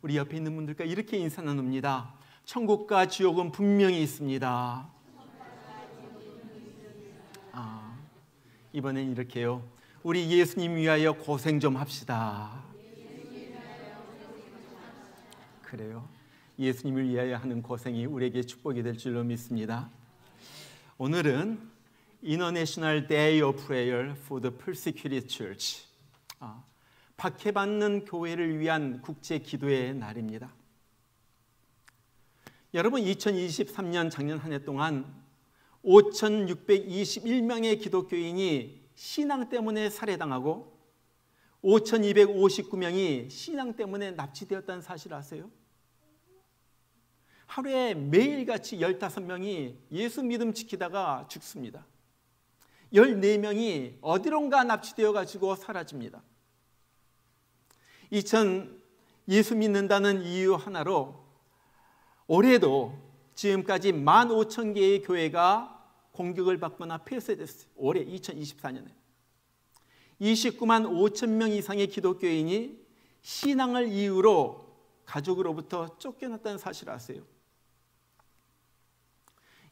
우리 옆에 있는 분들과 이렇게 인사 나눕니다. 천국과 지옥은 분명히 있습니다. 이번엔 이렇게요. 우리 예수님 위하여 고생 좀 합시다. 그래요. 예수님을 위하여 하는 고생이 우리에게 축복이 될 줄로 믿습니다. 오늘은 International Day of Prayer for the Persecuted Church, 박해받는 교회를 위한 국제 기도의 날입니다. 여러분, 2023년 작년 한 해 동안 5,621명의 기독교인이 신앙 때문에 살해당하고 5,259명이 신앙 때문에 납치되었다는 사실 아세요? 하루에 매일같이 15명이 예수 믿음 지키다가 죽습니다. 14명이 어디론가 납치되어 가지고 사라집니다. 예수 믿는다는 이유 하나로 올해도 지금까지 15,000개의 교회가 공격을 받거나 폐쇄됐어요. 올해 2024년에 29만 5천 명 이상의 기독교인이 신앙을 이유로 가족으로부터 쫓겨났다는 사실을 아세요?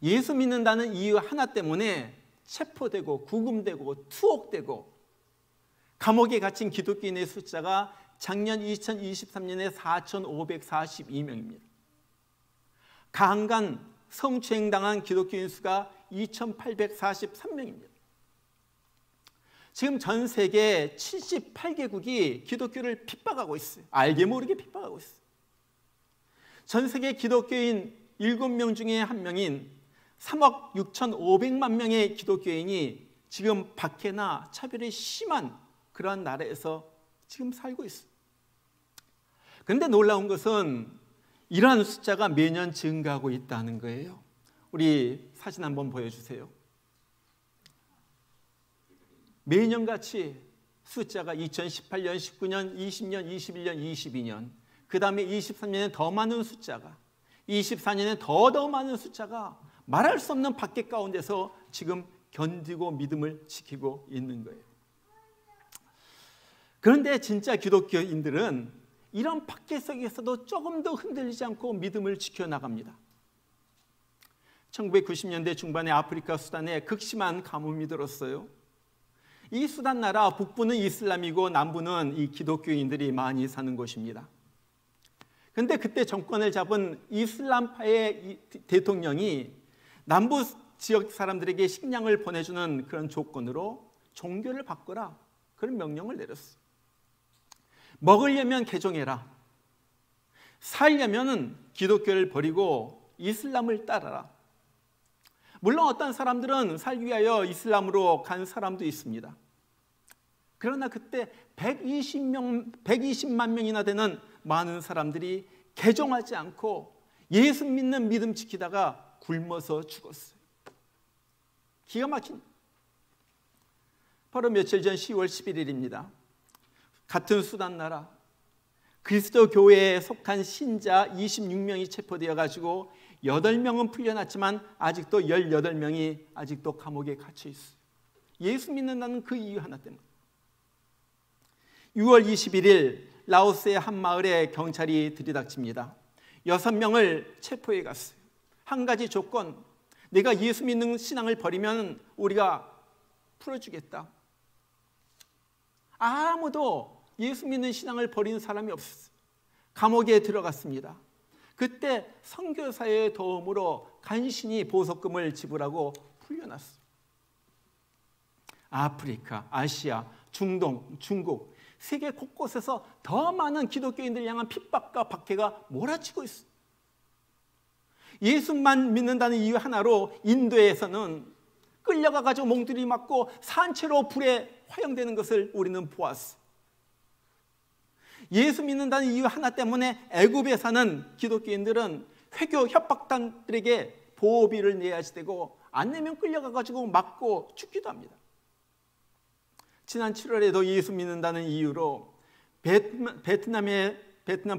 예수 믿는다는 이유 하나 때문에 체포되고 구금되고 투옥되고 감옥에 갇힌 기독교인의 숫자가 작년 2023년에 4,542명입니다. 강간 성추행당한 기독교인 수가 2,843명입니다. 지금 전 세계 78개국이 기독교를 핍박하고 있어요. 알게 모르게 핍박하고 있어요. 전 세계 기독교인 7명 중에 1명인 3억 6,500만 명의 기독교인이 지금 박해나 차별이 심한 그러한 나라에서 지금 살고 있어요. 그런데 놀라운 것은 이러한 숫자가 매년 증가하고 있다는 거예요. 우리 사진 한번 보여주세요. 매년같이 숫자가 2018년, 19년, 20년, 21년, 22년, 그 다음에 23년에 더 많은 숫자가, 24년에 더 많은 숫자가 말할 수 없는 박해 가운데서 지금 견디고 믿음을 지키고 있는 거예요. 그런데 진짜 기독교인들은 이런 박해 속에서도 조금 더 흔들리지 않고 믿음을 지켜나갑니다. 1990년대 중반에 아프리카 수단에 극심한 가뭄이 들었어요. 이 수단 나라 북부는 이슬람이고 남부는 이 기독교인들이 많이 사는 곳입니다. 그런데 그때 정권을 잡은 이슬람파의 대통령이 남부 지역 사람들에게 식량을 보내주는 그런 조건으로 종교를 바꾸라, 그런 명령을 내렸어요. 먹으려면 개종해라, 살려면 기독교를 버리고 이슬람을 따라라. 물론 어떤 사람들은 살기 위하여 이슬람으로 간 사람도 있습니다. 그러나 그때 120만 명이나 되는 많은 사람들이 개종하지 않고 예수 믿는 믿음 지키다가 굶어서 죽었어요. 기가 막힌. 바로 며칠 전 10월 11일입니다. 같은 수단 나라 그리스도 교회에 속한 신자 26명이 체포되어 가지고 8명은 풀려났지만 아직도 18명이 아직도 감옥에 갇혀 있어요. 예수 믿는다는 그 이유 하나 때문에. 6월 21일 라오스의 한 마을에 경찰이 들이닥칩니다. 6명을 체포해 갔어요. 한 가지 조건, 내가 예수 믿는 신앙을 버리면 우리가 풀어주겠다. 아무도 예수 믿는 신앙을 버린 사람이 없었어요. 감옥에 들어갔습니다. 그때 선교사의 도움으로 간신히 보석금을 지불하고 풀려났어요. 아프리카, 아시아, 중동, 중국, 세계 곳곳에서 더 많은 기독교인들을 향한 핍박과 박해가 몰아치고 있어요. 예수만 믿는다는 이유 하나로 인도에서는 끌려가가지고 몽둥이 맞고 산채로 불에 화형되는 것을 우리는 보았어요. 예수 믿는다는 이유 하나 때문에 애굽에 사는 기독교인들은 회교 협박단들에게 보호비를 내야지 되고 안 내면 끌려가가지고 맞고 죽기도 합니다. 지난 7월에도 예수 믿는다는 이유로 베트남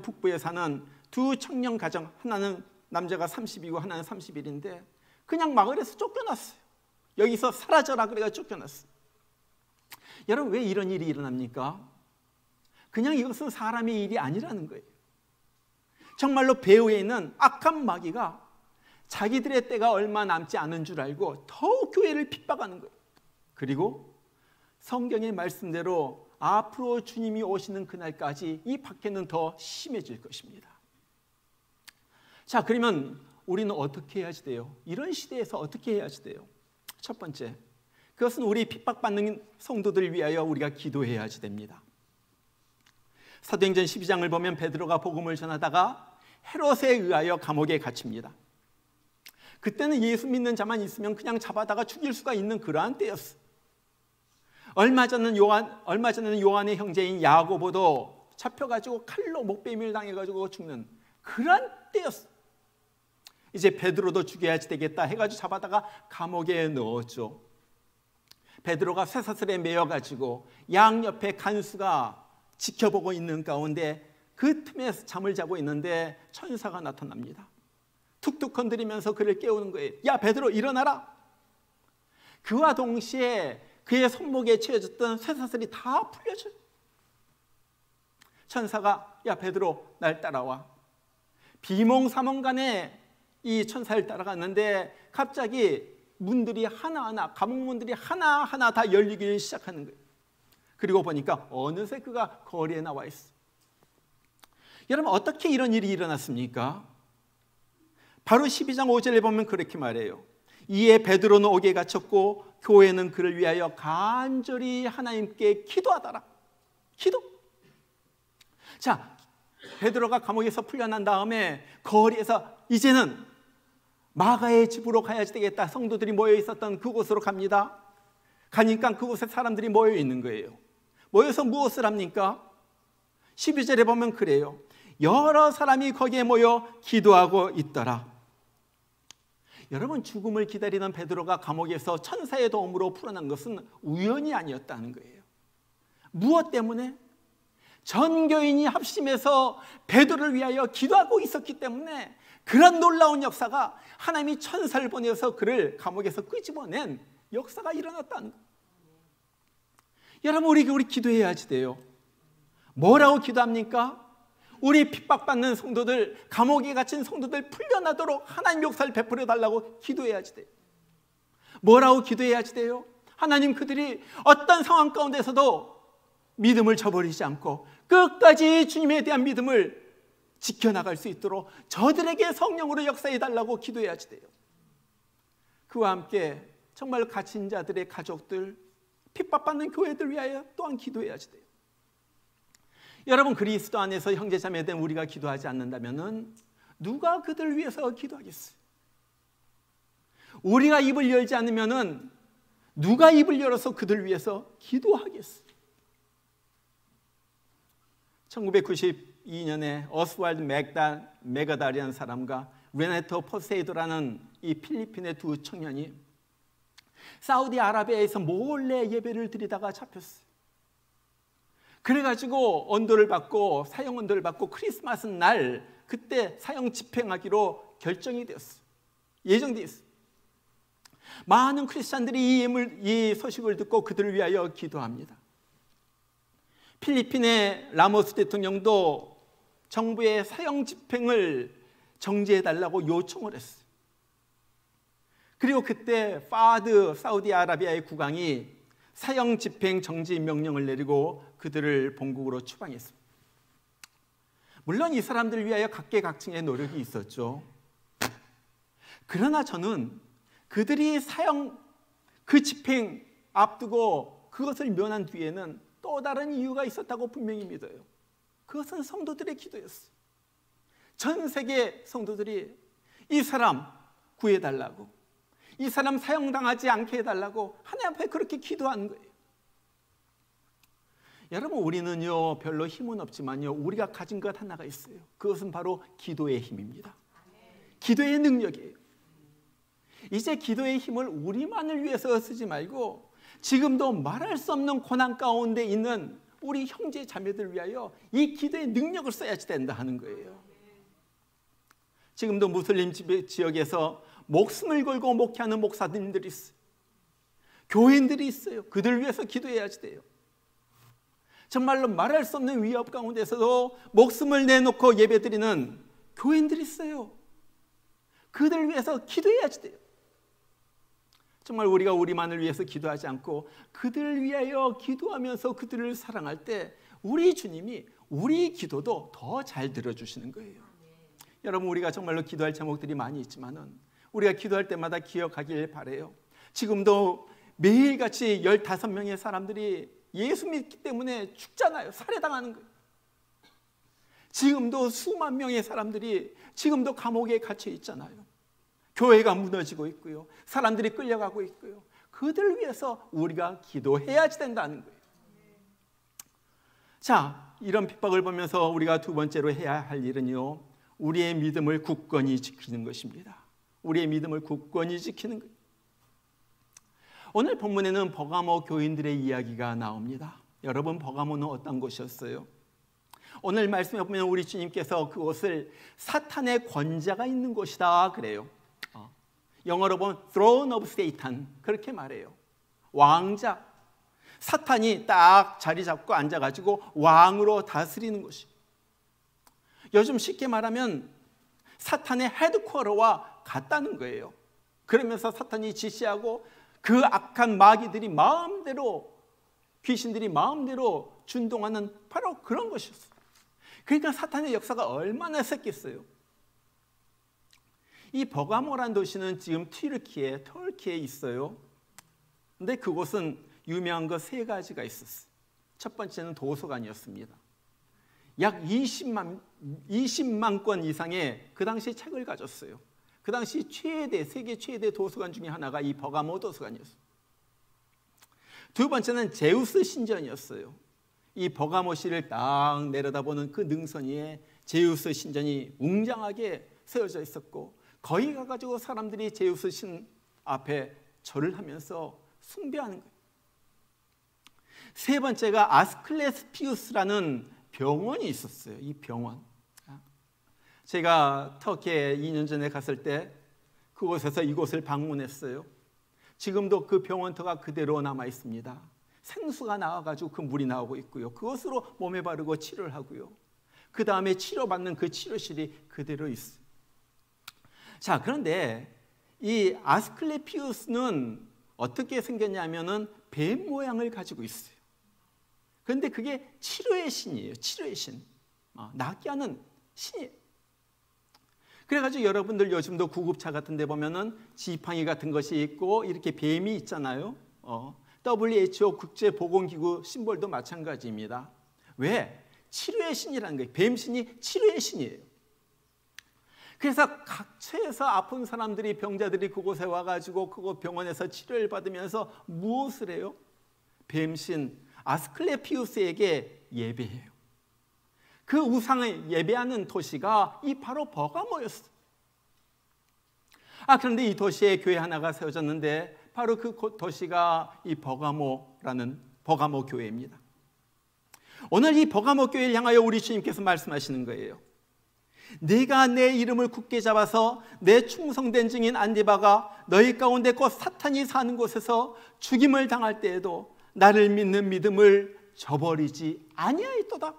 북부에 사는 두 청년 가정, 하나는 남자가 30이고 하나는 31인데 그냥 마을에서 쫓겨났어요. 여기서 사라져라 그래가 쫓겨났어요. 여러분, 왜 이런 일이 일어납니까? 그냥 이것은 사람의 일이 아니라는 거예요. 정말로 배후에 있는 악한 마귀가 자기들의 때가 얼마 남지 않은 줄 알고 더욱 교회를 핍박하는 거예요. 그리고 성경의 말씀대로 앞으로 주님이 오시는 그날까지 이 박해는 더 심해질 것입니다. 자, 그러면 우리는 어떻게 해야지 돼요? 이런 시대에서 어떻게 해야지 돼요? 첫 번째, 그것은 우리 핍박받는 성도들을 위하여 우리가 기도해야지 됩니다. 사도행전 12장을 보면 베드로가 복음을 전하다가 헤롯에 의하여 감옥에 갇힙니다. 그때는 예수 믿는 자만 있으면 그냥 잡아다가 죽일 수가 있는 그러한 때였어. 얼마 전에는 요한의 형제인 야고보도 잡혀가지고 칼로 목베임을 당해가지고 죽는 그러한 때였어. 이제 베드로도 죽여야지 되겠다 해가지고 잡아다가 감옥에 넣었죠. 베드로가 쇠사슬에 매여가지고 양옆에 간수가 지켜보고 있는 가운데 그 틈에 잠을 자고 있는데 천사가 나타납니다. 툭툭 건드리면서 그를 깨우는 거예요. 야, 베드로 일어나라. 그와 동시에 그의 손목에 채워졌던 쇠사슬이 다 풀려져요. 천사가 야, 베드로 날 따라와. 비몽사몽간에 이 천사를 따라갔는데 갑자기 문들이 하나하나, 감옥 문들이 하나하나 다 열리기 시작하는 거예요. 그리고 보니까 어느새 그가 거리에 나와 있어. 여러분, 어떻게 이런 일이 일어났습니까? 바로 12장 5절에 보면 그렇게 말해요. 이에 베드로는 옥에 갇혔고 교회는 그를 위하여 간절히 하나님께 기도하더라. 기도. 자, 베드로가 감옥에서 풀려난 다음에 거리에서 이제는 마가의 집으로 가야지 되겠다. 성도들이 모여 있었던 그곳으로 갑니다. 가니까 그곳에 사람들이 모여 있는 거예요. 모여서 무엇을 합니까? 12절에 보면 그래요. 여러 사람이 거기에 모여 기도하고 있더라. 여러분, 죽음을 기다리던 베드로가 감옥에서 천사의 도움으로 풀어난 것은 우연이 아니었다는 거예요. 무엇 때문에? 전 교인이 합심해서 베드로를 위하여 기도하고 있었기 때문에 그런 놀라운 역사가 하나님이 천사를 보내서 그를 감옥에서 끄집어낸 역사가 일어났다는 거예요. 여러분, 우리 기도해야지 돼요. 뭐라고 기도합니까? 우리 핍박받는 성도들, 감옥에 갇힌 성도들 풀려나도록 하나님 역사를 베풀어 달라고 기도해야지 돼요. 뭐라고 기도해야지 돼요? 하나님, 그들이 어떤 상황 가운데서도 믿음을 저버리지 않고 끝까지 주님에 대한 믿음을 지켜나갈 수 있도록 저들에게 성령으로 역사해 달라고 기도해야지 돼요. 그와 함께 정말 갇힌 자들의 가족들, 핍박받는 교회들 위하여 또한 기도해야지 돼요. 여러분, 그리스도 안에서 형제자매된 우리가 기도하지 않는다면 누가 그들을 위해서 기도하겠어요? 우리가 입을 열지 않으면 누가 입을 열어서 그들을 위해서 기도하겠어요? 1992년에 어스왈드 메가달이라는 사람과 레네토 포세이도라는 이 필리핀의 두 청년이 사우디아라비아에서 몰래 예배를 드리다가 잡혔어요. 그래가지고 언도를 받고, 사형 언도를 받고 크리스마스 날 그때 사형 집행하기로 결정이 되었어요. 예정되어 있어요. 많은 크리스찬들이 이 소식을 듣고 그들을 위하여 기도합니다. 필리핀의 라모스 대통령도 정부의 사형 집행을 정지해달라고 요청을 했어요. 그리고 그때 파드 사우디아라비아의 국왕이 사형 집행 정지 명령을 내리고 그들을 본국으로 추방했습니다. 물론 이 사람들을 위하여 각계각층의 노력이 있었죠. 그러나 저는 그들이 사형 그 집행 앞두고 그것을 면한 뒤에는 또 다른 이유가 있었다고 분명히 믿어요. 그것은 성도들의 기도였어요. 전 세계 성도들이 이 사람 구해달라고, 이 사람 사형당하지 않게 해달라고 하나님 앞에 그렇게 기도하는 거예요. 여러분, 우리는요 별로 힘은 없지만요 우리가 가진 것 하나가 있어요. 그것은 바로 기도의 힘입니다. 기도의 능력이에요. 이제 기도의 힘을 우리만을 위해서 쓰지 말고 지금도 말할 수 없는 고난 가운데 있는 우리 형제 자매들 위하여 이 기도의 능력을 써야지 된다 하는 거예요. 지금도 무슬림 지역에서 목숨을 걸고 목회하는 목사님들이 있어요. 교인들이 있어요. 그들 위해서 기도해야지 돼요. 정말로 말할 수 없는 위협 가운데서도 목숨을 내놓고 예배드리는 교인들이 있어요. 그들을 위해서 기도해야지 돼요. 정말 우리가 우리만을 위해서 기도하지 않고 그들을 위하여 기도하면서 그들을 사랑할 때 우리 주님이 우리 기도도 더 잘 들어주시는 거예요. 여러분, 우리가 정말로 기도할 제목들이 많이 있지만은 우리가 기도할 때마다 기억하길 바라요. 지금도 매일같이 15명의 사람들이 예수 믿기 때문에 죽잖아요. 살해당하는 거예요. 지금도 수만 명의 사람들이 지금도 감옥에 갇혀 있잖아요. 교회가 무너지고 있고요. 사람들이 끌려가고 있고요. 그들을 위해서 우리가 기도해야지 된다는 거예요. 자, 이런 핍박을 보면서 우리가 두 번째로 해야 할 일은요, 우리의 믿음을 굳건히 지키는 것입니다. 우리의 믿음을 굳건히 지키는 거예요. 오늘 본문에는 버가모 교인들의 이야기가 나옵니다. 여러분, 버가모는 어떤 곳이었어요? 오늘 말씀에 보면 우리 주님께서 그곳을 사탄의 권자가 있는 곳이다 그래요. 영어로 보면 throne of Satan 그렇게 말해요. 왕자, 사탄이 딱 자리 잡고 앉아가지고 왕으로 다스리는 것이. 요즘 쉽게 말하면 사탄의 헤드쿼터와 같다는 거예요. 그러면서 사탄이 지시하고 그 악한 마귀들이 마음대로, 귀신들이 마음대로 준동하는 바로 그런 것이었어요. 그러니까 사탄의 역사가 얼마나 셌겠어요. 이 버가모란 도시는 지금 터키에 있어요. 근데 그곳은 유명한 거 세 가지가 있었어요. 첫 번째는 도서관이었습니다. 약 20만 권 이상의 그 당시 책을 가졌어요. 그 당시 세계 최대 도서관 중에 하나가 이 버가모 도서관이었어요. 두 번째는 제우스 신전이었어요. 이 버가모시를 딱 내려다보는 그 능선 위에 제우스 신전이 웅장하게 세워져 있었고, 거기 가가지고 사람들이 제우스 신 앞에 절을 하면서 숭배하는 거예요. 세 번째가 아스클레스피우스라는 병원이 있었어요. 이 병원. 제가 터키에 2년 전에 갔을 때 그곳에서 이곳을 방문했어요. 지금도 그 병원터가 그대로 남아 있습니다. 생수가 나와가지고 그 물이 나오고 있고요. 그것으로 몸에 바르고 치료를 하고요. 그 다음에 치료받는 그 치료실이 그대로 있어요. 자, 그런데 이 아스클레피우스는 어떻게 생겼냐면은 뱀 모양을 가지고 있어요. 그런데 그게 치료의 신이에요. 치료의 신. 낫게 하는 신이에요. 그래가지고 여러분들 요즘도 구급차 같은 데 보면은 지팡이 같은 것이 있고 이렇게 뱀이 있잖아요. WHO 국제보건기구 심볼도 마찬가지입니다. 왜? 치료의 신이라는 거예요. 뱀신이 치료의 신이에요. 그래서 각처에서 아픈 사람들이, 병자들이 그곳에 와가지고 그곳 병원에서 치료를 받으면서 무엇을 해요? 뱀신 아스클레피우스에게 예배해요. 그 우상을 예배하는 도시가 이 바로 버가모였어요. 그런데 이 도시에 교회 하나가 세워졌는데 바로 그 도시가 이 버가모라는 버가모 교회입니다. 오늘 이 버가모 교회를 향하여 우리 주님께서 말씀하시는 거예요. 네가 내 이름을 굳게 잡아서 내 충성된 증인 안디바가 너희 가운데 곧 사탄이 사는 곳에서 죽임을 당할 때에도 나를 믿는 믿음을 저버리지 아니하였도다.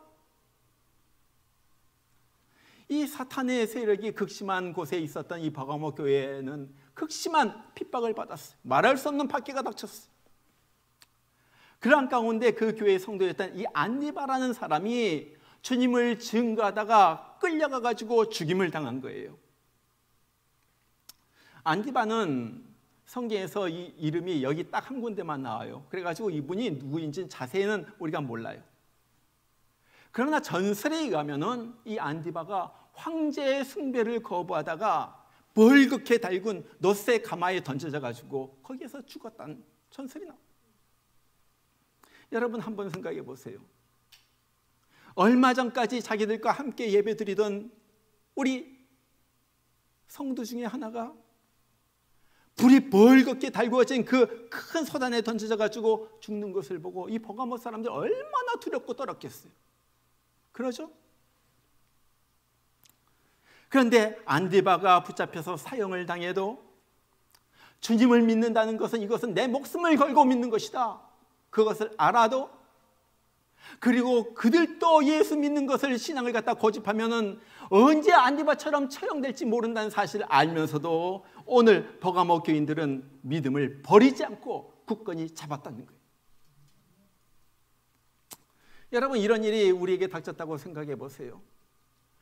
이 사탄의 세력이 극심한 곳에 있었던 이 버가모 교회는 극심한 핍박을 받았어요. 말할 수 없는 박해가 닥쳤어요. 그러한 가운데 그 교회의 성도였던 이 안디바라는 사람이 주님을 증거하다가 끌려가가지고 죽임을 당한 거예요. 안디바는 성경에서 이 이름이 여기 딱 한 군데만 나와요. 그래가지고 이분이 누구인지 자세히는 우리가 몰라요. 그러나 전설에 의하면은 이 안디바가 황제의 숭배를 거부하다가 벌겋게 달군 놋의 가마에 던져져 가지고 거기에서 죽었다는 전설이 나와요. 여러분 한번 생각해 보세요. 얼마 전까지 자기들과 함께 예배드리던 우리 성도 중에 하나가 불이 벌겋게 달구어진 그 큰 소단에 던져져 가지고 죽는 것을 보고 이 버가모 사람들 얼마나 두렵고 떨었겠어요. 그러죠? 그런데 안디바가 붙잡혀서 사형을 당해도 주님을 믿는다는 것은 이것은 내 목숨을 걸고 믿는 것이다. 그것을 알아도 그리고 그들도 예수 믿는 것을 신앙을 갖다 고집하면은 언제 안디바처럼 처형될지 모른다는 사실을 알면서도 오늘 버가모 교인들은 믿음을 버리지 않고 굳건히 잡았다는 거예요. 여러분, 이런 일이 우리에게 닥쳤다고 생각해 보세요.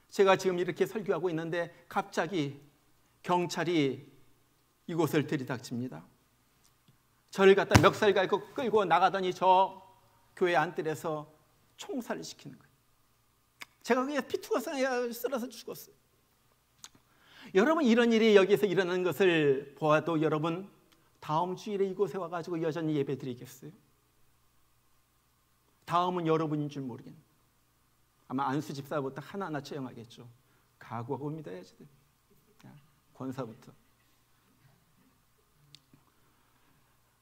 제가 지금 이렇게 설교하고 있는데 갑자기 경찰이 이곳을 들이닥칩니다. 저를 갖다 멱살 끌고 나가더니 저 교회 안뜰에서 총살을 시키는 거예요. 제가 그게 피투가 쓸어서 죽었어요. 여러분, 이런 일이 여기서 일어나는 것을 보아도 여러분 다음 주일에 이곳에 와가지고 여전히 예배 드리겠어요? 다음은 여러분인 줄 모르겠네. 아마 안수 집사부터 하나하나 처형하겠죠. 각오하고 믿어야지. 권사부터.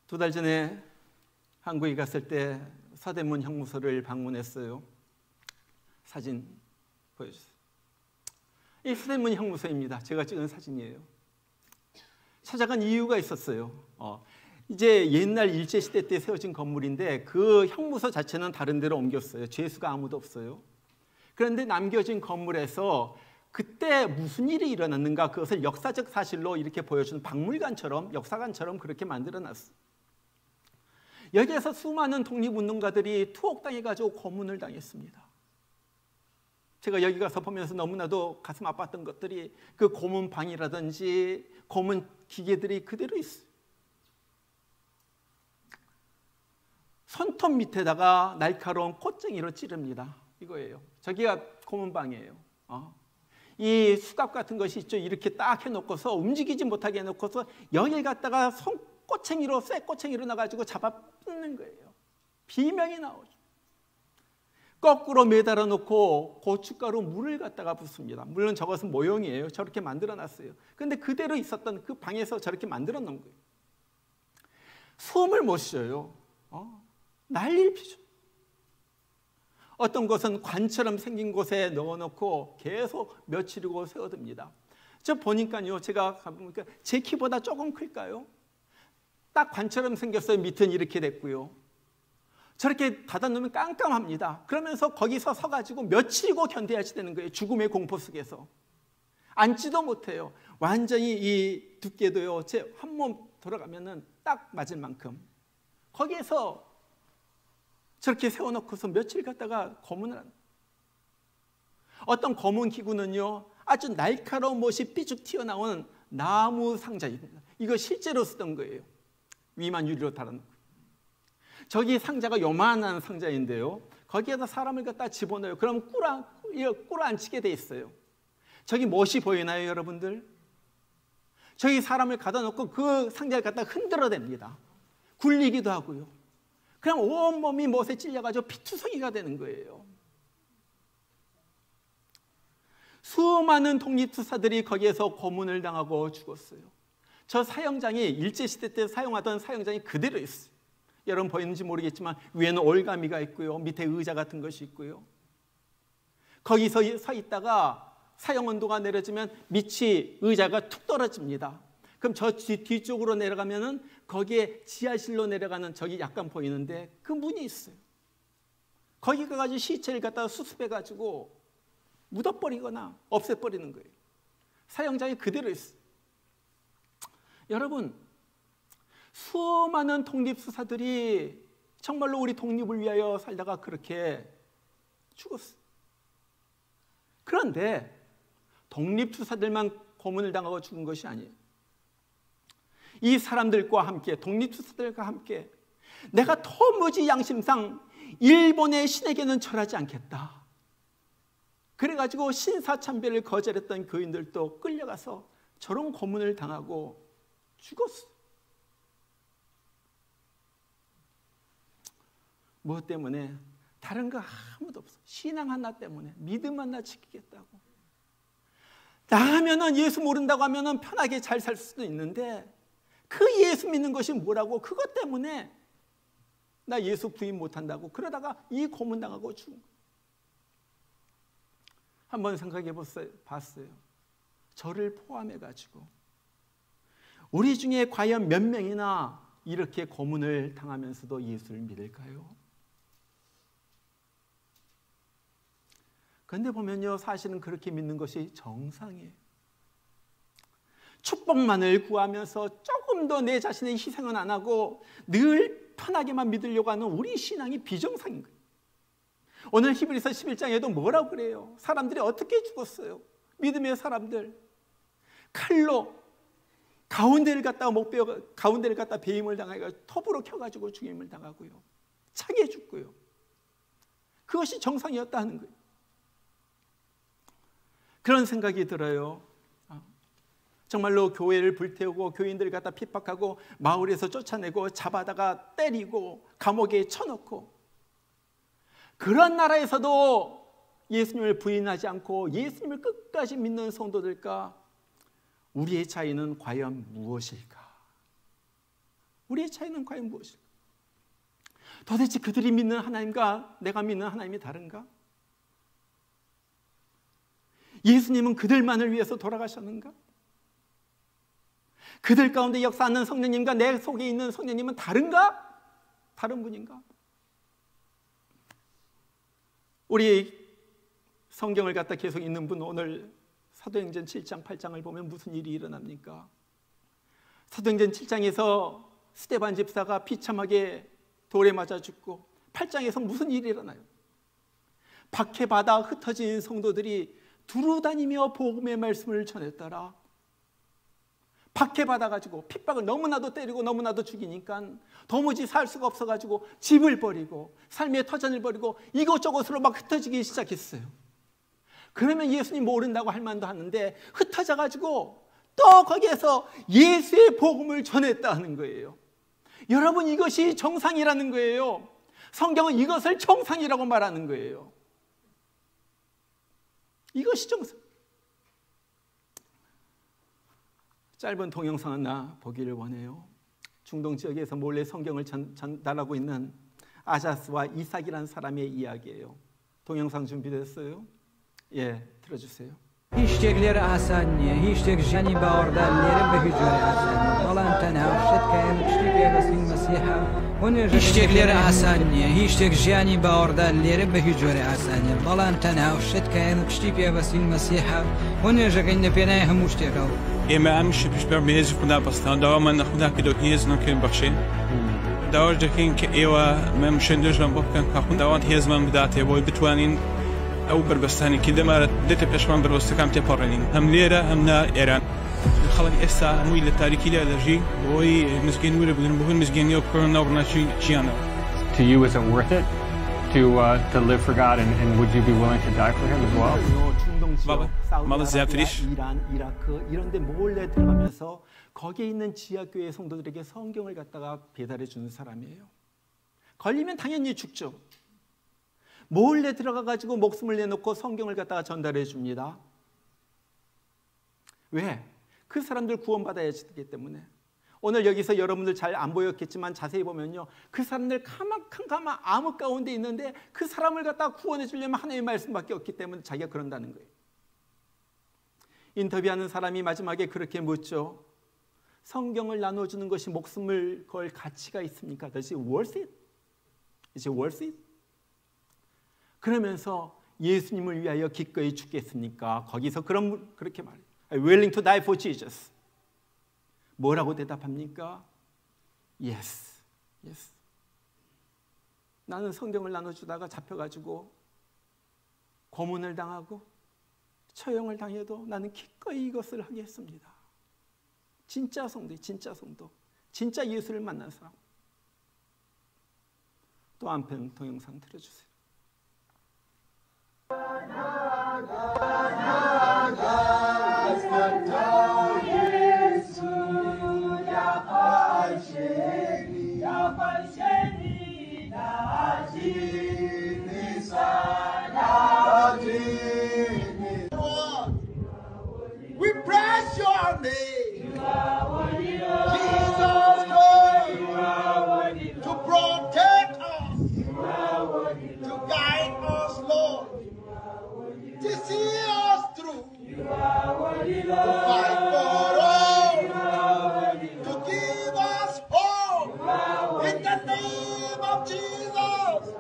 2달 전에 한국에 갔을 때 서대문 형무소를 방문했어요. 사진 보여주세요. 이 서대문 형무소입니다. 제가 찍은 사진이에요. 찾아간 이유가 있었어요. 이제 옛날 일제시대 때 세워진 건물인데 그 형무소 자체는 다른 데로 옮겼어요. 죄수가 아무도 없어요. 그런데 남겨진 건물에서 그때 무슨 일이 일어났는가, 그것을 역사적 사실로 이렇게 보여주는 박물관처럼, 역사관처럼 그렇게 만들어놨어요. 여기에서 수많은 독립운동가들이 투옥당해가지고 고문을 당했습니다. 제가 여기 가서 보면서 너무나도 가슴 아팠던 것들이 그 고문방이라든지 고문 기계들이 그대로 있어요. 손톱 밑에다가 날카로운 콧쟁이로 찌릅니다. 이거예요. 저기가 고문방이에요. 이 수갑 같은 것이 있죠. 이렇게 딱 해놓고서 움직이지 못하게 해놓고서 여기 갖다가 꼬챙이로, 쇠 꼬챙이로 나가지고 잡아 뜯는 거예요. 비명이 나오죠. 거꾸로 매달아 놓고 고춧가루 물을 갖다가 붓습니다. 물론 저것은 모형이에요. 저렇게 만들어 놨어요. 그런데 그대로 있었던 그 방에서 저렇게 만들어 놓은 거예요. 숨을 못 쉬어요. 난리를 피죠. 어떤 것은 관처럼 생긴 곳에 넣어놓고 계속 며칠이고 세워둡니다. 저 보니까요, 제가 가보니까 제 키보다 조금 클까요? 딱 관처럼 생겼어요. 밑은 이렇게 됐고요. 저렇게 닫아놓으면 깜깜합니다. 그러면서 거기서 서가지고 며칠이고 견뎌야지 되는 거예요. 죽음의 공포 속에서. 앉지도 못해요. 완전히 이 두께도요, 제 한 몸 돌아가면은 딱 맞을 만큼. 거기에서 저렇게 세워놓고서 며칠 갔다가 고문을 합니다. 어떤 고문 기구는요, 아주 날카로운 못이 삐죽 튀어나오는 나무 상자입니다. 이거 실제로 쓰던 거예요. 위만 유리로 달아놓고. 저기 상자가 요만한 상자인데요, 거기에다 사람을 갖다 집어넣어요. 그럼 꿇어앉히게 돼 있어요. 저기 못이 보이나요, 여러분들? 저기 사람을 갖다 놓고 그 상자를 갖다 흔들어댑니다. 굴리기도 하고요. 그냥 온몸이 못에 찔려가지고 피투성이가 되는 거예요. 수많은 독립투사들이 거기에서 고문을 당하고 죽었어요. 저 사형장이 일제시대 때 사용하던 사형장이 그대로 있어요. 여러분 보이는지 모르겠지만 위에는 올가미가 있고요, 밑에 의자 같은 것이 있고요. 거기서 서 있다가 사형 온도가 내려지면 밑이 의자가 툭 떨어집니다. 그럼 저 뒤쪽으로 내려가면은 거기에 지하실로 내려가는 저기 약간 보이는데 그 문이 있어요. 거기 가가지고 시체를 갖다가 수습해가지고 묻어버리거나 없애버리는 거예요. 사형장이 그대로 있어요. 여러분, 수많은 독립수사들이 정말로 우리 독립을 위하여 살다가 그렇게 죽었어요. 그런데 독립투사들만 고문을 당하고 죽은 것이 아니에요. 이 사람들과 함께, 독립투사들과 함께 내가 도무지 양심상 일본의 신에게는 절하지 않겠다. 그래가지고 신사참배를 거절했던 교인들도 끌려가서 저런 고문을 당하고 죽었어요. 무엇 때문에? 다른 거 아무도 없어. 신앙 하나 때문에, 믿음 하나 지키겠다고. 나가면은 예수 모른다고 하면은 편하게 잘 살 수도 있는데 그 예수 믿는 것이 뭐라고, 그것 때문에 나 예수 부인 못한다고 그러다가 이 고문 당하고 죽은 거예요. 한번 생각해 봤어요. 저를 포함해가지고 우리 중에 과연 몇 명이나 이렇게 고문을 당하면서도 예수를 믿을까요? 그런데 보면요, 사실은 그렇게 믿는 것이 정상이에요. 축복만을 구하면서 조금 더 내 자신의 희생은 안 하고 늘 편하게만 믿으려고 하는 우리 신앙이 비정상인 거예요. 오늘 히브리서 11장에도 뭐라고 그래요? 사람들이 어떻게 죽었어요? 믿음의 사람들 칼로 가운데를 갖다 배임을 당하고 톱으로 켜가지고 죽임을 당하고요, 차게 죽고요. 그것이 정상이었다 하는 거예요. 그런 생각이 들어요. 정말로 교회를 불태우고 교인들을 갖다 핍박하고 마을에서 쫓아내고 잡아다가 때리고 감옥에 쳐넣고, 그런 나라에서도 예수님을 부인하지 않고 예수님을 끝까지 믿는 성도들과 우리의 차이는 과연 무엇일까? 우리의 차이는 과연 무엇일까? 도대체 그들이 믿는 하나님과 내가 믿는 하나님이 다른가? 예수님은 그들만을 위해서 돌아가셨는가? 그들 가운데 역사하는 성령님과 내 속에 있는 성령님은 다른가? 다른 분인가? 우리 성경을 갖다 계속 읽는 분, 오늘 사도행전 7장 8장을 보면 무슨 일이 일어납니까? 사도행전 7장에서 스데반 집사가 비참하게 돌에 맞아 죽고 8장에서 무슨 일이 일어나요? 박해받아 흩어진 성도들이 두루다니며 복음의 말씀을 전했더라. 박해받아가지고 핍박을 너무나도 때리고 너무나도 죽이니까 도무지 살 수가 없어가지고 집을 버리고 삶의 터전을 버리고 이곳저곳으로 막 흩어지기 시작했어요. 그러면 예수님 모른다고 할 만도 하는데 흩어져가지고 또 거기에서 예수의 복음을 전했다는 거예요. 여러분, 이것이 정상이라는 거예요. 성경은 이것을 정상이라고 말하는 거예요. 이것이 정상. 짧은 동영상 하나 보기를 원해요. 중동 지역에서 몰래 성경을 전달하고 있는 아자스와 이삭이라는 사람의 이야기예요. 동영상 준비됐어요? 예, 들어주세요. هیچ آسانیه هیچ جانی باوردار لیره به هیچ آسانیه والله تنها شد که مشتی پیوستی مسیحا هیچ آسانیه هیچ جانی باوردار لیره به هیچ آسانیه والله تنها شد که مشتی پیوستی مسیحا ونجگین نپینه هموشتی رو اما امش پیش بر میز خدا بستان داوام من خدا کدو هیز نکن بخشین داور جکین که ایوا ممشن دجلم بکن که خداوند هیز من بداته وی بتوانین أو بربستاني كده ما دت بيشمان بربستكام تبارنين هم ليرة هم نا إيران خلق إسا موي للتاريخي لألرجي وي مسكين ولا بدون بقول مسكين يوكرون نورنا شيانا. To you, is it worth it to live for God, and would you be willing to die for Him as well? 중동 지역, 사우디아라비아, 이란, 이라크 이런 데 몰래 들어가면서 거기에 있는 지하교회 성도들에게 성경을 갖다가 배달해 주는 사람이에요. 걸리면 당연히 죽죠. 몰래 들어가가지고 목숨을 내놓고 성경을 갖다가 전달해 줍니다. 왜? 그 사람들 구원받아야 되기 때문에. 오늘 여기서 여러분들 잘 안 보였겠지만 자세히 보면요, 그 사람들 캄캄한 암흑 가운데 있는데 그 사람을 갖다가 구원해 주려면 하나님의 말씀밖에 없기 때문에 자기가 그런다는 거예요. 인터뷰하는 사람이 마지막에 그렇게 묻죠. 성경을 나눠주는 것이 목숨을 걸 가치가 있습니까? Is it worth it? Is it worth it? 그러면서 예수님을 위하여 기꺼이 죽겠습니까? 거기서 그렇게 말해요. I'm willing to die for Jesus. 뭐라고 대답합니까? Yes, yes. 나는 성경을 나눠주다가 잡혀가지고 고문을 당하고 처형을 당해도 나는 기꺼이 이것을 하겠습니다. 진짜 성도, 진짜 성도, 진짜 예수를 만난 사람. 또 한편 동영상 틀어주세요. We praise your name, Jesus Christ, to protect us, to guide us, Lord, to see us through, to fight for us, to give us hope in the name of Jesus.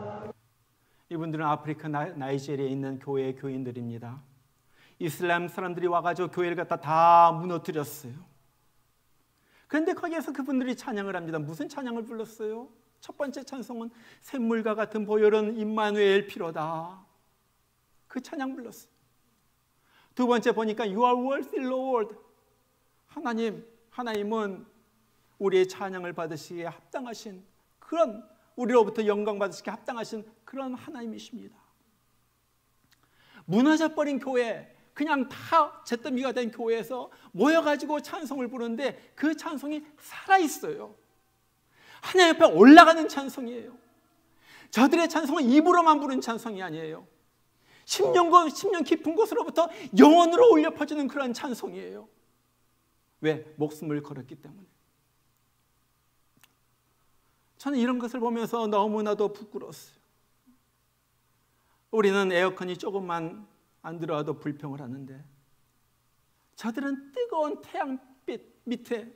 이분들은 아프리카 나이지리아에 있는 교회의 교인들입니다. 이슬람 사람들이 와가지고 교회를 갖다 다 무너뜨렸어요. 그런데 거기에서 그분들이 찬양을 합니다. 무슨 찬양을 불렀어요? 첫 번째 찬송은 샘물과 같은 보혈은 임마누엘 피로다. 그 찬양 불렀어요. 두 번째 보니까 You are worthy Lord. 하나님은 우리의 찬양을 받으시기에 합당하신 그런, 우리로부터 영광 받으시기에 합당하신 그런 하나님이십니다. 무너져버린 교회, 그냥 다 잿더미가 된 교회에서 모여가지고 찬송을 부르는데 그 찬송이 살아있어요. 하나님 앞에 올라가는 찬송이에요. 저들의 찬송은 입으로만 부른 찬송이 아니에요. 10년 깊은 곳으로부터 영원으로 울려 퍼지는 그런 찬송이에요. 왜? 목숨을 걸었기 때문에. 저는 이런 것을 보면서 너무나도 부끄러웠어요. 우리는 에어컨이 조금만 안 들어와도 불평을 하는데 저들은 뜨거운 태양빛 밑에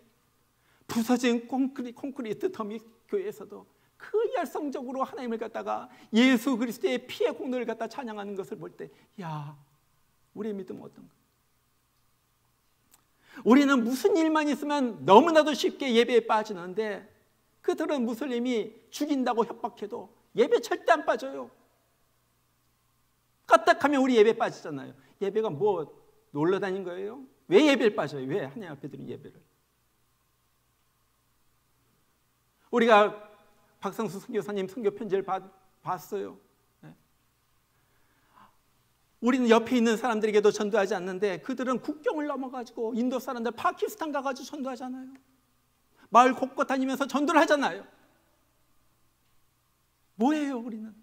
부서진 콘크리트 더미 교회에서도 그 열성적으로 하나님을 갖다가 예수 그리스도의 피의 공로를 갖다 찬양하는 것을 볼 때, 야, 우리의 믿음은 어떤가? 우리는 무슨 일만 있으면 너무나도 쉽게 예배에 빠지는데 그들은 무슬림이 죽인다고 협박해도 예배 절대 안 빠져요. 까딱하면 우리 예배 빠지잖아요. 예배가 뭐 놀러 다닌 거예요? 왜 예배를 빠져요? 왜 하나님 앞에 드린 예배를? 우리가 박상수 선교사님 선교 편지를 봤어요. 우리는 옆에 있는 사람들에게도 전도하지 않는데 그들은 국경을 넘어가지고 인도 사람들 파키스탄 가가지고 전도하잖아요. 마을 곳곳 다니면서 전도를 하잖아요. 뭐예요 우리는?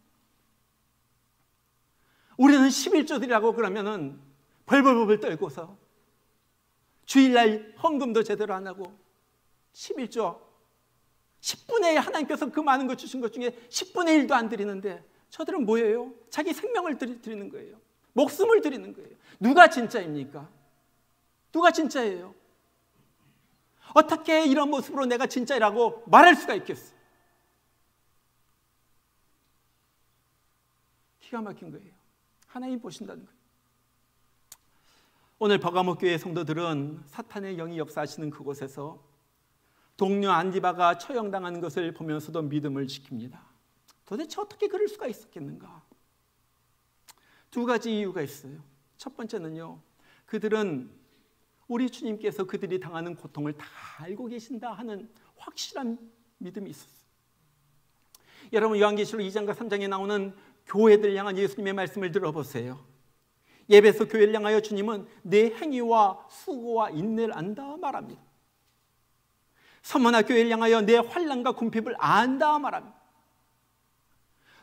우리는 11조 드리라고 그러면은 벌벌벌 떨고서 주일날 헌금도 제대로 안 하고 11조 10분의 1 하나님께서 그 많은 것 주신 것 중에 10분의 1도 안 드리는데 저들은 뭐예요? 자기 생명을 드리는 거예요. 목숨을 드리는 거예요. 누가 진짜입니까? 누가 진짜예요? 어떻게 이런 모습으로 내가 진짜라고 말할 수가 있겠어? 기가 막힌 거예요. 하나님 보신다는 거예요. 오늘 버가모 교회 성도들은 사탄의 영이 역사하시는 그곳에서 동료 안디바가 처형당하는 것을 보면서도 믿음을 지킵니다. 도대체 어떻게 그럴 수가 있었겠는가? 두 가지 이유가 있어요. 첫 번째는요, 그들은 우리 주님께서 그들이 당하는 고통을 다 알고 계신다 하는 확실한 믿음이 있었어요. 여러분, 요한계시록 2장과 3장에 나오는 교회들 향한 예수님의 말씀을 들어보세요. 예배소 교회를 향하여 주님은 내 행위와 수고와 인내를 안다 말합니다. 서머나 교회를 향하여 내 환난과 궁핍을 안다 말합니다.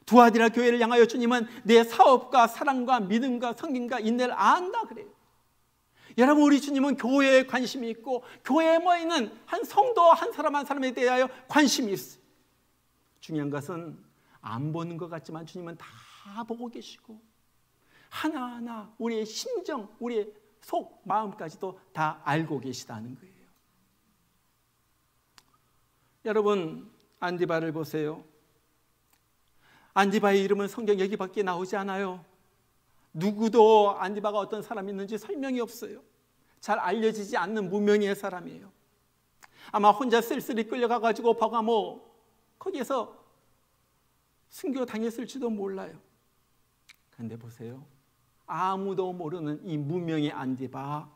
두아디라 교회를 향하여 주님은 내 사업과 사랑과 믿음과 성김과 인내를 안다 그래요. 여러분, 우리 주님은 교회에 관심이 있고 교회에 모이는 한 성도 한 사람 한 사람에 대하여 관심이 있어요. 중요한 것은 안 보는 것 같지만 주님은 다 보고 계시고 하나하나 우리의 심정, 우리의 속, 마음까지도 다 알고 계시다는 거예요. 여러분, 안디바를 보세요. 안디바의 이름은 성경 여기밖에 나오지 않아요. 누구도 안디바가 어떤 사람이 있는지 설명이 없어요. 잘 알려지지 않는 무명의 사람이에요. 아마 혼자 쓸쓸히 끌려가가지고 버가모 거기에서 순교 당했을지도 몰라요. 그런데 보세요. 아무도 모르는 이 무명의 안디바,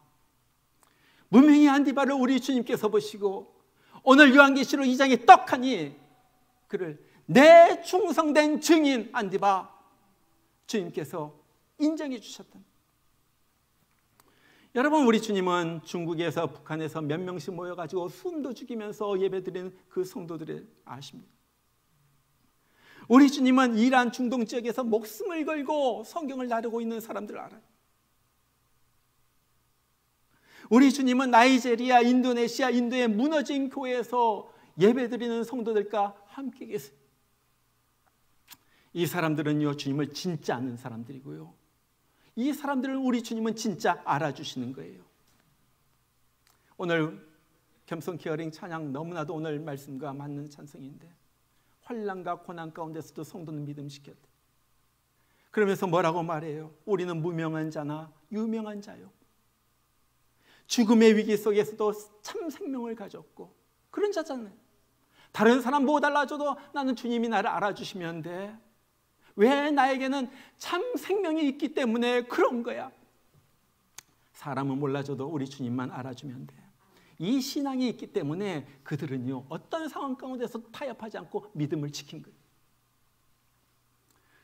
무명의 안디바를 우리 주님께서 보시고 오늘 요한계시록 2장에 떡하니 그를 내 충성된 증인 안디바 주님께서 인정해 주셨던. 여러분, 우리 주님은 중국에서 북한에서 몇 명씩 모여가지고 숨도 죽이면서 예배드리는 그 성도들을 아십니다. 우리 주님은 이란 중동 지역에서 목숨을 걸고 성경을 나르고 있는 사람들을 알아요. 우리 주님은 나이지리아, 인도네시아, 인도의 무너진 교회에서 예배드리는 성도들과 함께 계세요. 이 사람들은요, 주님을 진짜 아는 사람들이고요, 이 사람들을 우리 주님은 진짜 알아주시는 거예요. 오늘 겸손 케어링 찬양 너무나도 오늘 말씀과 맞는 찬송인데, 환난과 고난 가운데서도 성도는 믿음 지켰다. 그러면서 뭐라고 말해요? 우리는 무명한 자나 유명한 자요. 죽음의 위기 속에서도 참 생명을 가졌고 그런 자잖아요. 다른 사람 뭐 달라져도 나는 주님이 나를 알아주시면 돼. 왜 나에게는 참 생명이 있기 때문에 그런 거야. 사람은 몰라줘도 우리 주님만 알아주면 돼. 이 신앙이 있기 때문에 그들은요, 어떤 상황 가운데서 타협하지 않고 믿음을 지킨 거예요.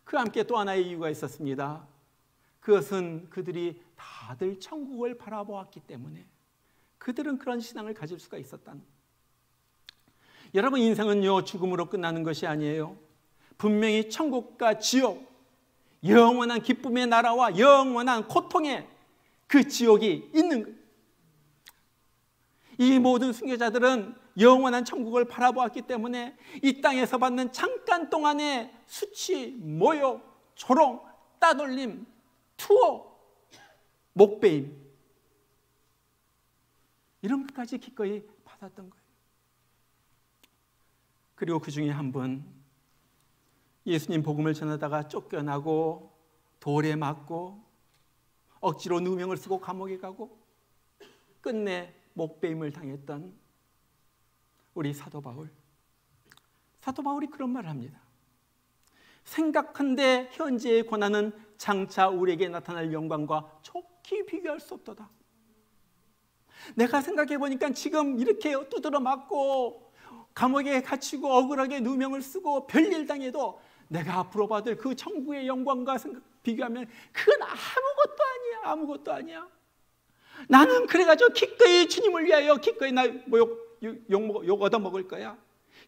그와 함께 또 하나의 이유가 있었습니다. 그것은 그들이 다들 천국을 바라보았기 때문에 그들은 그런 신앙을 가질 수가 있었다는 거예요. 여러분, 인생은요, 죽음으로 끝나는 것이 아니에요. 분명히 천국과 지옥, 영원한 기쁨의 나라와 영원한 고통의 그 지옥이 있는 거예요. 이 모든 순교자들은 영원한 천국을 바라보았기 때문에 이 땅에서 받는 잠깐 동안의 수치, 모욕, 조롱, 따돌림, 투어, 목베임, 이런 것까지 기꺼이 받았던 거예요. 그리고 그 중에 한 분, 예수님 복음을 전하다가 쫓겨나고 돌에 맞고 억지로 누명을 쓰고 감옥에 가고 끝내 목베임을 당했던 우리 사도 바울. 사도 바울이 그런 말을 합니다. 생각한데 현재의 고난은 장차 우리에게 나타날 영광과 좋게 비교할 수 없도다. 내가 생각해 보니까 지금 이렇게 두드러 맞고 감옥에 갇히고 억울하게 누명을 쓰고 별일 당해도 내가 앞으로 받을 그 천국의 영광과 비교하면 그건 아무것도 아니야. 아무것도 아니야. 나는 그래가지고 기꺼이 주님을 위하여 기꺼이 나 욕 얻어먹을 거야.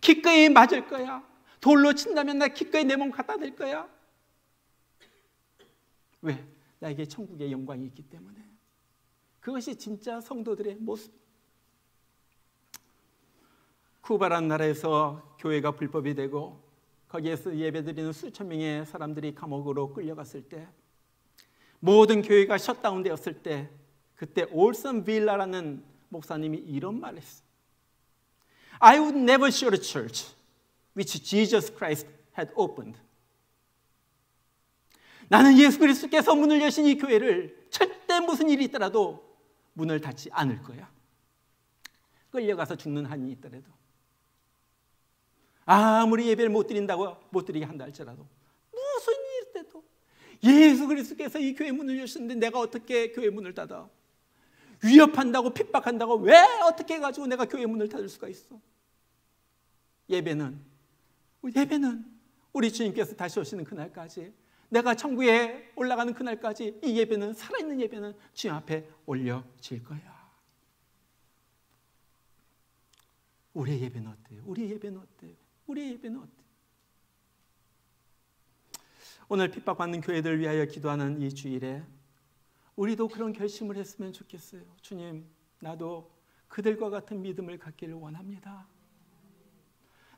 기꺼이 맞을 거야. 돌로 친다면 나 기꺼이 내 몸 갖다 댈 거야. 왜? 나에게 천국의 영광이 있기 때문에. 그것이 진짜 성도들의 모습. 쿠바라는 나라에서 교회가 불법이 되고 거기에서 예배드리는 수천 명의 사람들이 감옥으로 끌려갔을 때, 모든 교회가 셧다운 되었을 때, 그때 올슨 빌라라는 목사님이 이런 말을 했어요. I would never shut a church which Jesus Christ had opened. 나는 예수 그리스도께서 문을 여신 이 교회를 절대 무슨 일이 있더라도 문을 닫지 않을 거야. 끌려가서 죽는 한이 있더라도, 아무리 예배를 못 드리게 한다 할지라도, 무슨 일이 있더라도 예수 그리스도께서 이 교회 문을 여셨는데 내가 어떻게 교회 문을 닫아? 위협한다고 핍박한다고 왜 어떻게 해가지고 내가 교회 문을 닫을 수가 있어? 예배는 우리 주님께서 다시 오시는 그날까지, 내가 천국에 올라가는 그날까지 이 예배는, 살아있는 예배는 주님 앞에 올려질 거야. 우리의 예배는 어때요? 우리의 예배는 어때요? 우리의 예배는 어때요? 오늘 핍박받는 교회들을 위하여 기도하는 이 주일에 우리도 그런 결심을 했으면 좋겠어요. 주님, 나도 그들과 같은 믿음을 갖기를 원합니다.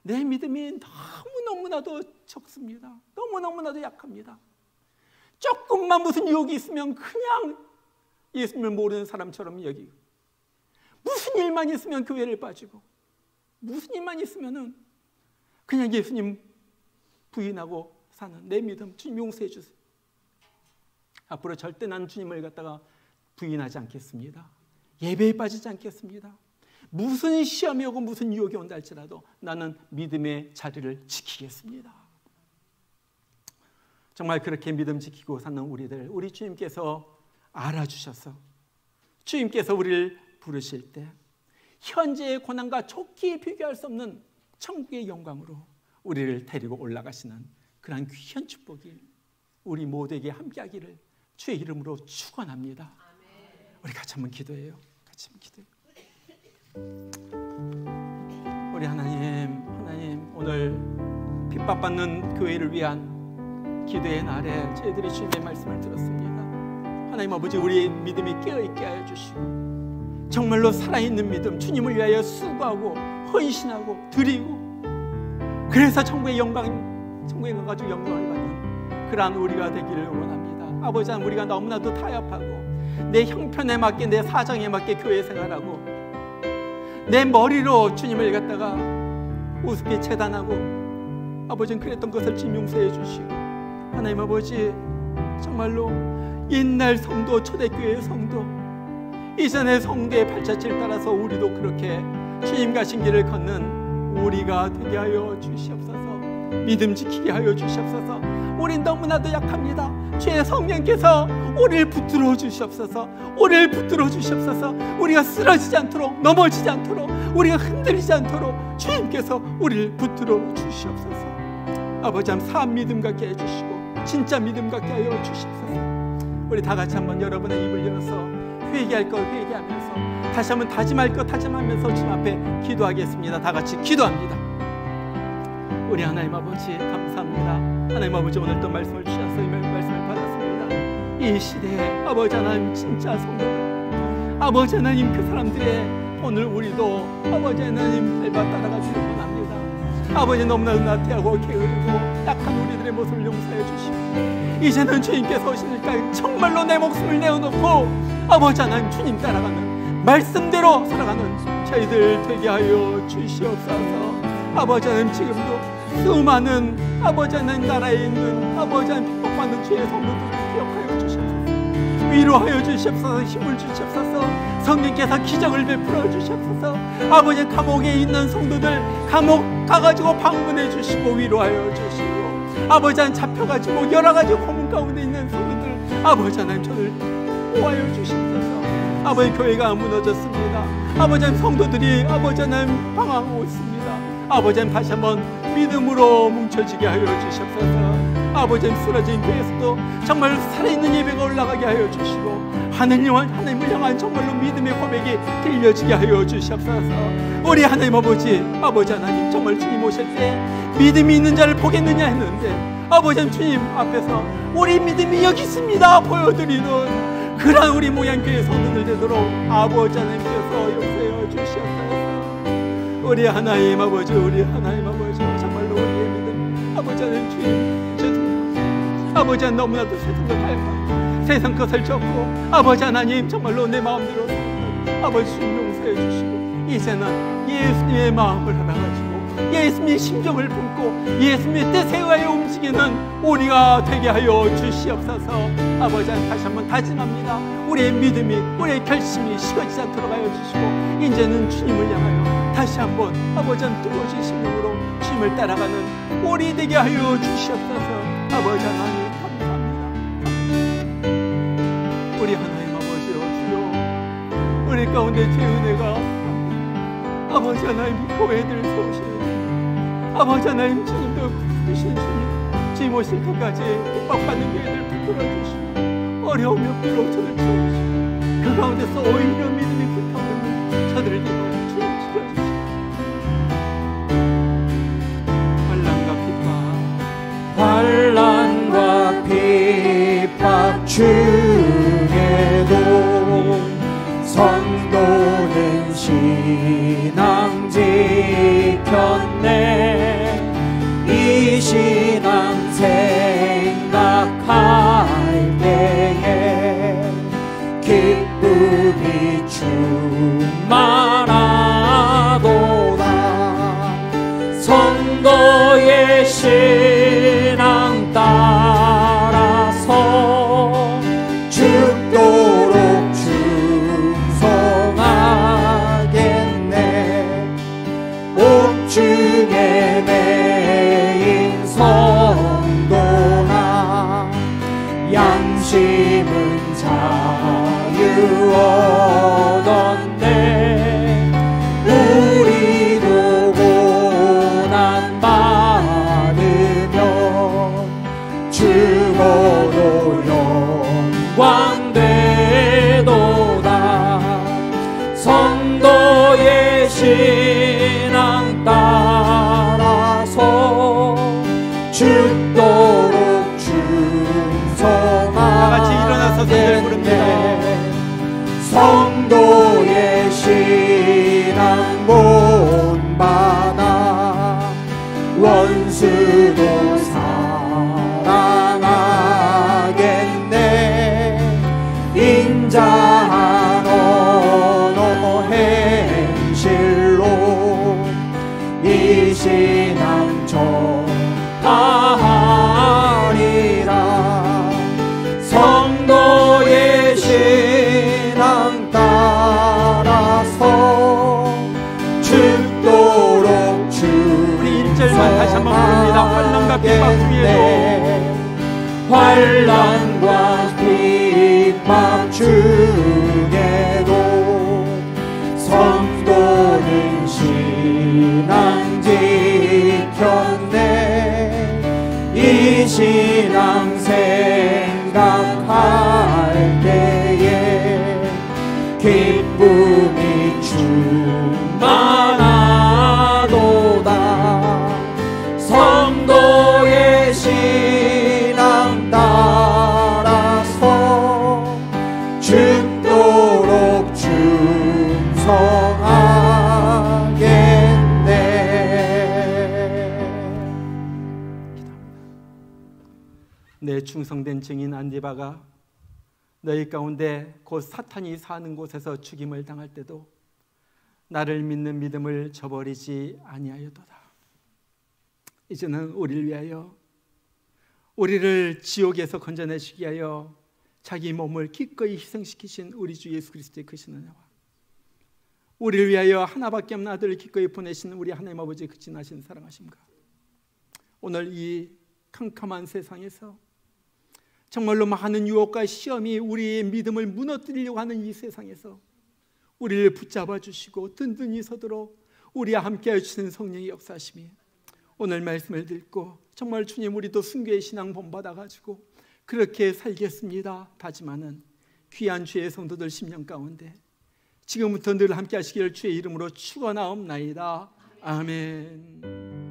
내 믿음이 너무너무나도 적습니다. 너무너무나도 약합니다. 조금만 무슨 유혹이 있으면 그냥 예수님을 모르는 사람처럼 여기고, 무슨 일만 있으면 교회를 빠지고, 무슨 일만 있으면 그냥 예수님 부인하고 사는 내 믿음, 주님 용서해 주세요. 앞으로 절대 난 주님을 갖다가 부인하지 않겠습니다. 예배에 빠지지 않겠습니다. 무슨 시험이 오고 무슨 유혹이 온다 할지라도 나는 믿음의 자리를 지키겠습니다. 정말 그렇게 믿음 지키고 사는 우리들, 우리 주님께서 알아주셔서 주님께서 우리를 부르실 때 현재의 고난과 좋게 비교할 수 없는 천국의 영광으로 우리를 데리고 올라가시는 그런 귀한 축복이 우리 모두에게 함께하기를 주의 이름으로 축원합니다. 우리 같이 한번 기도해요. 같이 한번 기도해요. 우리 하나님, 오늘 핍박받는 교회를 위한 기도의 날에 저희들이 주님의 말씀을 들었습니다. 하나님 아버지, 우리의 믿음이 깨어있게 하여 주시고 정말로 살아있는 믿음, 주님을 위하여 수고하고 헌신하고 드리고, 그래서 천국의 영광, 천국에 가가지고 영광을 받는 그러한 우리가 되기를 원합니다. 아버지 하나님, 우리가 너무나도 타협하고 내 형편에 맞게, 내 사정에 맞게 교회 생활하고 내 머리로 주님을 갖다가 우습게 재단하고, 아버지는 그랬던 것을 주님 용서해 주시고, 하나님 아버지 정말로 옛날 성도, 초대교회 성도, 이전의 성도의 발자취를 따라서 우리도 그렇게 주님 가신 길을 걷는 우리가 되게 하여 주시옵소서. 믿음 지키게 하여 주시옵소서. 우린 너무나도 약합니다. 주의 성령께서 우리를 붙들어 주시옵소서. 우리를 붙들어 주시옵소서. 우리가 쓰러지지 않도록, 넘어지지 않도록, 우리가 흔들리지 않도록 주님께서 우리를 붙들어 주시옵소서. 아버지, 사람 믿음 갖게 해주시고 진짜 믿음 갖게 하여 주시옵소서. 우리 다 같이 한번 여러분의 입을 열어서 회개할 것 회개하면서, 다시 한번 다짐할 것 다짐하면서 주님 앞에 기도하겠습니다. 다 같이 기도합니다. 우리 하나님 아버지 감사합니다. 하나님 아버지, 오늘 또 말씀을 주셔서 이 말씀을 받았습니다. 이 시대에 아버지 하나님 진짜 성도들, 아버지 하나님 그 사람들의 오늘 우리도 아버지 하나님 밟아 따라가기를 원합니다. 아버지, 너무나도 나태하고 게으르고 약한 우리들의 모습을 용서해 주시고, 이제는 주님께서 오시니까 정말로 내 목숨을 내어놓고 아버지 하나님 주님 따라가는, 말씀대로 살아가는 저희들 되게 하여 주시옵소서. 아버지 하나님, 지금도 수많은 아버지 하나님 나라에 있는 아버지 하나님 핍박받는 주의 성도들을 기억하여 주시옵소서. 위로하여 주시옵소서. 힘을 주시옵소서. 성령께서 기적을 베풀어 주시옵소서. 아버지, 감옥에 있는 성도들 감옥 가가지고 방문해 주시고 위로하여 주시고, 아버지 하나님 잡혀가지고 여러 가지 고문 가운데 있는 성도들 아버지 하나님 저를 보호하여 주시옵소서. 아버지, 교회가 무너졌습니다. 아버지 하나님, 성도들이 아버지 하나님 방황하고 있습니다. 아버지 하나님, 다시 한번 믿음으로 뭉쳐지게 하여 주시옵소서. 아버지 하나님, 쓰러진 교회에서도 정말 살아있는 예배가 올라가게 하여 주시고, 하나님을 향한 정말로 믿음의 고백이 들려지게 하여 주시옵소서. 우리 하나님 아버지 하나님, 정말 주님 오실 때 믿음이 있는 자를 보겠느냐 했는데, 아버지 하나님 주님 앞에서 우리 믿음이 여기 있습니다 보여드리는 그러한 우리 모양교회 성도들 되도록 아버지 하나님께서 용서해 주시옵소서. 우리 하나님 아버지, 정말로 우리의 믿음 아버지 하나님 주님 죄송합니다. 아버지 하나님, 너무나도 세상을 밟아 세상 것을 졌고 아버지 하나님 정말로 내 마음대로 살고 아버지 주님 용서해 주시고, 이제는 예수님의 마음을 알아가지고 예수님의 심정을 품고 예수님의 뜻에 의하여 움직이는 우리가 되게 하여 주시옵소서. 아버지 하나님, 다시 한번 다짐합니다. 우리의 믿음이, 우리의 결심이 식어지지 않도록 하여 주시고, 이제는 주님을 향하여 다시 한번 아버지 하나님 뜨거우신 심령으로 주님을 따라가는 우리 되게 하여 주시옵소서. 아버지 하나님 감사합니다. 우리 하나님 아버지여 주여, 우리 가운데 주의 은혜가 아버지 하나님 교회들 세우시는 아버지 하나님, 지금도 부르시는 주님 오실 때까지 핍박받는 교회들 붙들어 주시고, 어려움이 없도록 저들 채워주시고, 그 가운데서 오히려 믿음이 불타오르는 저들을 이끌어 주님 지켜주시고, 환난과 핍박 중에도 성도는 신앙 지켰네. 이 신앙 생각할 때에 기쁨이 충만하도다. 성도의 신앙 따라서 죽도록 충성하겠네. 옥중에 매인 성도나 양심은 자유 얻었네. 우리도 고난 받으며 죽어도 영광되도다. 성도의 신앙 따라서 죽도록 충성하겠네. 성도의 신앙 본받아 원수도 사랑하겠네. 인자한 언어 행실로 이 신앙 전하리라. 환난과 핍박 중에도 성도는 신앙 지켰네. 이 신앙 생각할 때에 기쁨이 충만하도다. 성도의 신앙 따라서 죽도록 충성하겠네. 내 충성된 증인 안디바가 너희 가운데 곧 사탄이 사는 곳에서 죽임을 당할 때도 나를 믿는 믿음을 저버리지 아니하였도다. 이제는 우리를 위하여, 우리를 지옥에서 건져내시기 위하여 자기 몸을 기꺼이 희생시키신 우리 주 예수 그리스도의 크신 은혜와 우리를 위하여 하나밖에 없는 아들을 기꺼이 보내신 우리 하나님 아버지의 그 진하신 사랑하심과 오늘 이 캄캄한 세상에서 정말로 많은 유혹과 시험이 우리의 믿음을 무너뜨리려고 하는 이 세상에서 우리를 붙잡아 주시고 든든히 서도록 우리와 함께해 주시는 성령의 역사심이 오늘 말씀을 듣고 정말 주님 우리도 순교의 신앙 본받아가지고 그렇게 살겠습니다 다짐하는 귀한 주의 성도들 심령 가운데 지금부터 늘 함께 하시기를 주의 이름으로 축원하옵나이다. 아멘.